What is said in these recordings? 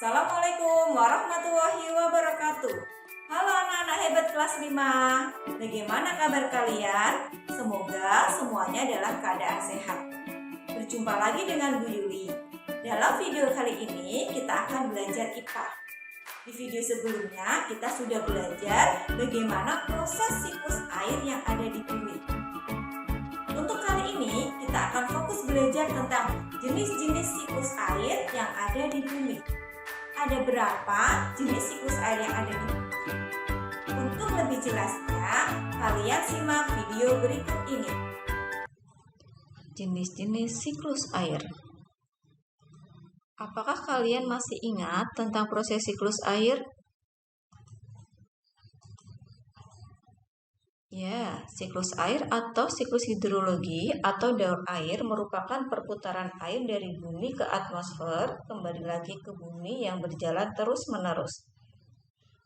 Assalamualaikum warahmatullahi wabarakatuh. Halo anak-anak hebat kelas 5. Bagaimana kabar kalian? Semoga semuanya dalam keadaan sehat. Berjumpa lagi dengan Bu Yuli. Dalam video kali ini kita akan belajar IPA. Di video sebelumnya kita sudah belajar bagaimana proses siklus air yang ada di bumi. Untuk kali ini kita akan fokus belajar tentang jenis-jenis siklus air yang ada di bumi. Ada berapa jenis siklus air yang ada di bumi? Untuk lebih jelasnya, kalian simak video berikut ini. Jenis-jenis siklus air. Apakah kalian masih ingat tentang proses siklus air? Ya, siklus air atau siklus hidrologi atau daur air merupakan perputaran air dari bumi ke atmosfer kembali lagi ke bumi yang berjalan terus-menerus.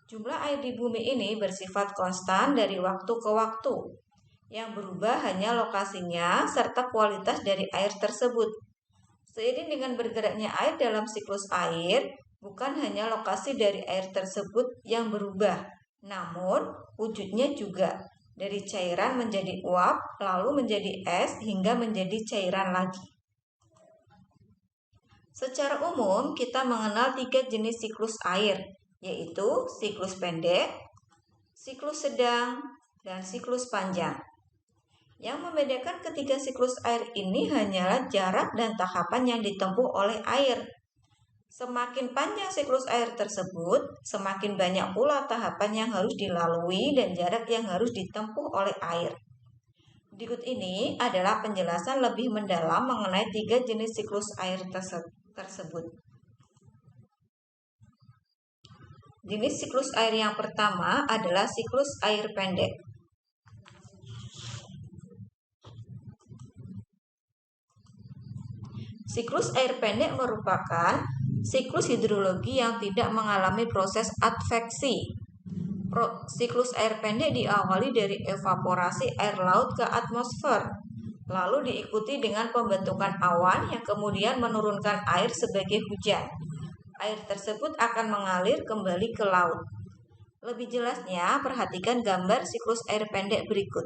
Jumlah air di bumi ini bersifat konstan dari waktu ke waktu. Yang berubah hanya lokasinya serta kualitas dari air tersebut. Seiring dengan bergeraknya air dalam siklus air, bukan hanya lokasi dari air tersebut yang berubah, namun wujudnya juga. Dari cairan menjadi uap, lalu menjadi es, hingga menjadi cairan lagi. Secara umum, kita mengenal 3 jenis siklus air, yaitu siklus pendek, siklus sedang, dan siklus panjang. Yang membedakan ketiga siklus air ini hanyalah jarak dan tahapan yang ditempuh oleh air. Semakin panjang siklus air tersebut, semakin banyak pula tahapan yang harus dilalui dan jarak yang harus ditempuh oleh air. Berikut ini adalah penjelasan lebih mendalam mengenai 3 jenis siklus air tersebut. Jenis siklus air yang pertama adalah siklus air pendek. Siklus air pendek merupakan siklus hidrologi yang tidak mengalami proses adveksi. Siklus air pendek diawali dari evaporasi air laut ke atmosfer, lalu diikuti dengan pembentukan awan yang kemudian menurunkan air sebagai hujan. Air tersebut akan mengalir kembali ke laut. Lebih jelasnya, perhatikan gambar siklus air pendek berikut.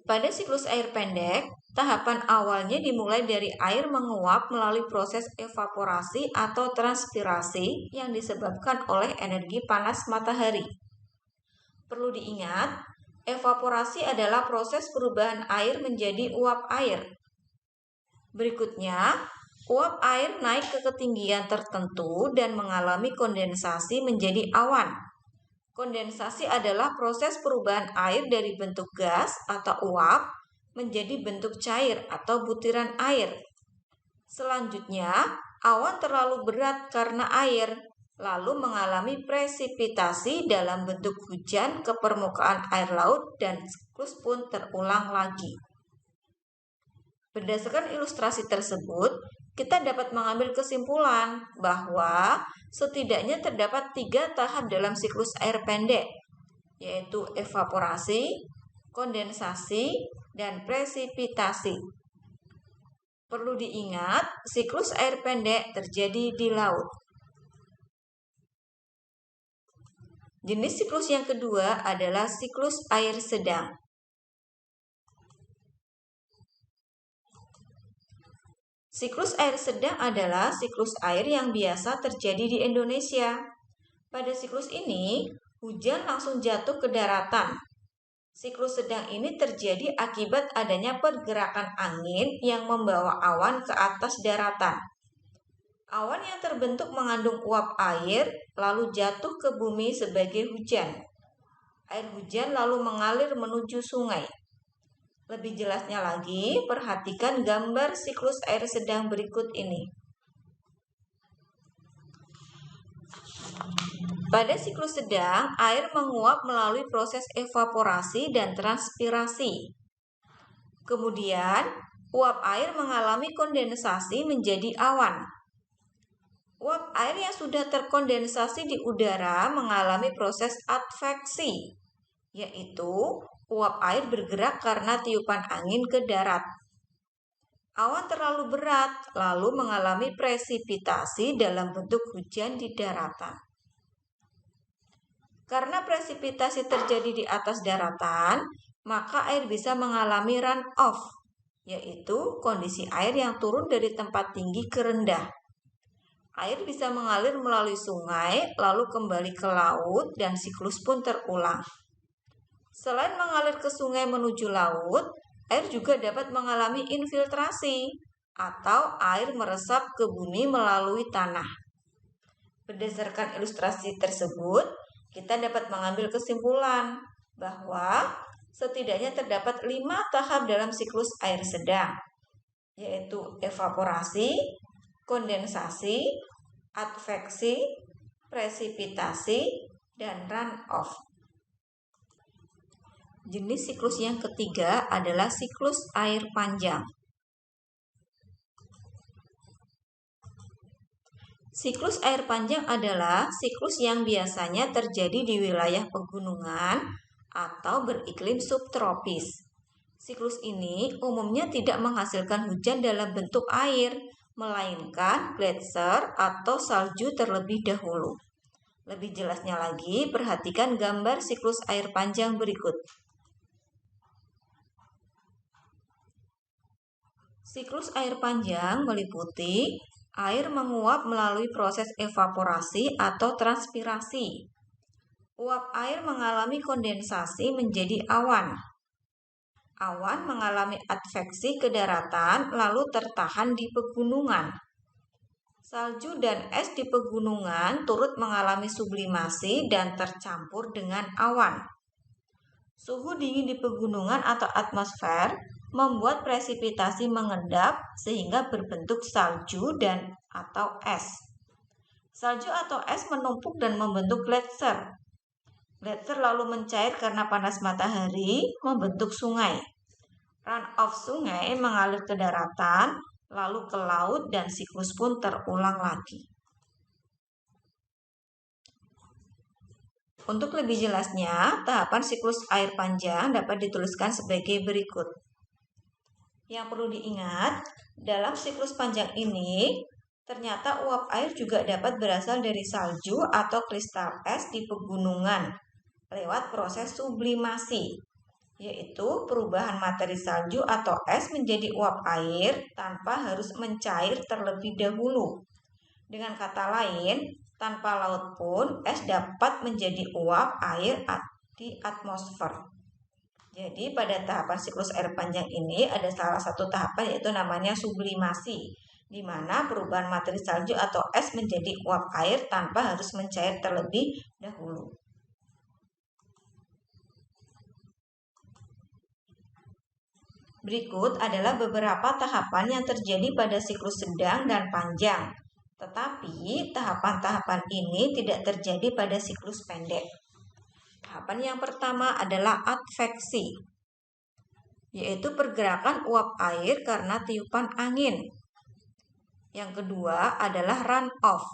Pada siklus air pendek, tahapan awalnya dimulai dari air menguap melalui proses evaporasi atau transpirasi yang disebabkan oleh energi panas matahari. Perlu diingat, evaporasi adalah proses perubahan air menjadi uap air. Berikutnya, uap air naik ke ketinggian tertentu dan mengalami kondensasi menjadi awan. Kondensasi adalah proses perubahan air dari bentuk gas atau uap menjadi bentuk cair atau butiran air. Selanjutnya, awan terlalu berat karena air, lalu mengalami presipitasi dalam bentuk hujan ke permukaan air laut dan siklus pun terulang lagi. Berdasarkan ilustrasi tersebut, kita dapat mengambil kesimpulan bahwa setidaknya terdapat 3 tahap dalam siklus air pendek, yaitu evaporasi, kondensasi, dan presipitasi. Perlu diingat, siklus air pendek terjadi di laut. Jenis siklus yang kedua adalah siklus air sedang. Siklus air sedang adalah siklus air yang biasa terjadi di Indonesia. Pada siklus ini, hujan langsung jatuh ke daratan. Siklus sedang ini terjadi akibat adanya pergerakan angin yang membawa awan ke atas daratan. Awan yang terbentuk mengandung uap air, lalu jatuh ke bumi sebagai hujan. Air hujan lalu mengalir menuju sungai. Lebih jelasnya lagi, perhatikan gambar siklus air sedang berikut ini. Pada siklus sedang, air menguap melalui proses evaporasi dan transpirasi. Kemudian, uap air mengalami kondensasi menjadi awan. Uap air yang sudah terkondensasi di udara mengalami proses adveksi, yaitu uap air bergerak karena tiupan angin ke darat. Awan terlalu berat, lalu mengalami presipitasi dalam bentuk hujan di daratan. Karena presipitasi terjadi di atas daratan, maka air bisa mengalami run-off, yaitu kondisi air yang turun dari tempat tinggi ke rendah. Air bisa mengalir melalui sungai, lalu kembali ke laut, dan siklus pun terulang. Selain mengalir ke sungai menuju laut, air juga dapat mengalami infiltrasi, atau air meresap ke bumi melalui tanah. Berdasarkan ilustrasi tersebut, kita dapat mengambil kesimpulan bahwa setidaknya terdapat 5 tahap dalam siklus air sedang, yaitu evaporasi, kondensasi, adveksi, presipitasi, dan run-off. Jenis siklus yang ketiga adalah siklus air panjang. Siklus air panjang adalah siklus yang biasanya terjadi di wilayah pegunungan atau beriklim subtropis. Siklus ini umumnya tidak menghasilkan hujan dalam bentuk air, melainkan gletser atau salju terlebih dahulu. Lebih jelasnya lagi, perhatikan gambar siklus air panjang berikut. Siklus air panjang meliputi air menguap melalui proses evaporasi atau transpirasi. Uap air mengalami kondensasi menjadi awan. Awan mengalami adveksi ke daratan lalu tertahan di pegunungan. Salju dan es di pegunungan turut mengalami sublimasi dan tercampur dengan awan. Suhu dingin di pegunungan atau atmosfer membuat presipitasi mengendap sehingga berbentuk salju dan atau es. Salju atau es menumpuk dan membentuk gletser. Gletser lalu mencair karena panas matahari membentuk sungai. Run-off sungai mengalir ke daratan, lalu ke laut dan siklus pun terulang lagi. Untuk lebih jelasnya, tahapan siklus air panjang dapat dituliskan sebagai berikut. Yang perlu diingat, dalam siklus panjang ini, ternyata uap air juga dapat berasal dari salju atau kristal es di pegunungan lewat proses sublimasi, yaitu perubahan materi salju atau es menjadi uap air tanpa harus mencair terlebih dahulu. Dengan kata lain, tanpa laut pun es dapat menjadi uap air di atmosfer. Jadi pada tahapan siklus air panjang ini ada salah satu tahapan yaitu namanya sublimasi, di mana perubahan materi salju atau es menjadi uap air tanpa harus mencair terlebih dahulu. Berikut adalah beberapa tahapan yang terjadi pada siklus sedang dan panjang, tetapi tahapan-tahapan ini tidak terjadi pada siklus pendek. Tahapan yang pertama adalah adveksi, yaitu pergerakan uap air karena tiupan angin. Yang kedua adalah run-off,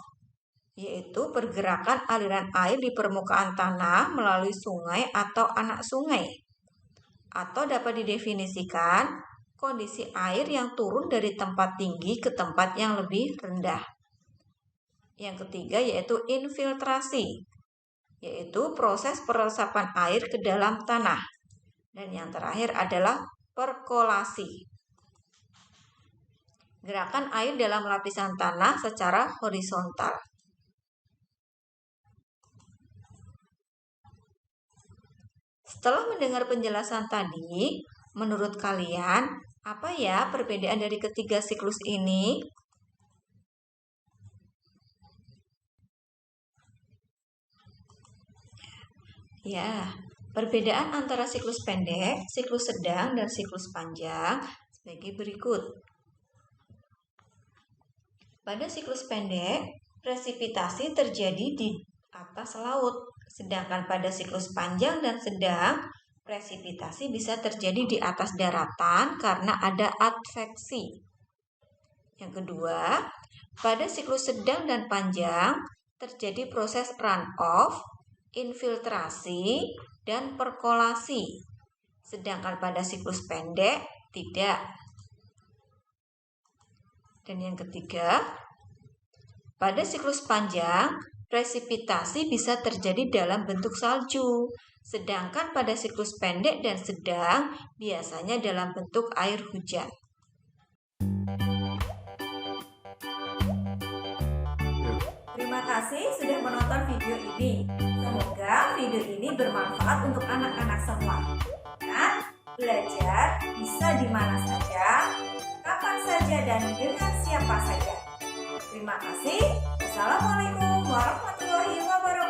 yaitu pergerakan aliran air di permukaan tanah melalui sungai atau anak sungai. Atau dapat didefinisikan kondisi air yang turun dari tempat tinggi ke tempat yang lebih rendah. Yang ketiga yaitu infiltrasi, yaitu proses peresapan air ke dalam tanah. Dan yang terakhir adalah perkolasi, gerakan air dalam lapisan tanah secara horizontal. Setelah mendengar penjelasan tadi, menurut kalian apa ya perbedaan dari ketiga siklus ini? Ya, perbedaan antara siklus pendek, siklus sedang, dan siklus panjang sebagai berikut. Pada siklus pendek, presipitasi terjadi di atas laut, sedangkan pada siklus panjang dan sedang, presipitasi bisa terjadi di atas daratan karena ada adveksi. Yang kedua, pada siklus sedang dan panjang, terjadi proses run-off, infiltrasi, dan perkolasi. Sedangkan pada siklus pendek, tidak. Dan yang ketiga, pada siklus panjang, presipitasi bisa terjadi dalam bentuk salju, sedangkan pada siklus pendek dan sedang biasanya dalam bentuk air hujan. Terima kasih sudah menonton video ini. Semoga video ini bermanfaat untuk anak-anak semua. Dan belajar bisa di mana saja, kapan saja, dan dengan siapa saja. Terima kasih. Wassalamualaikum warahmatullahi wabarakatuh.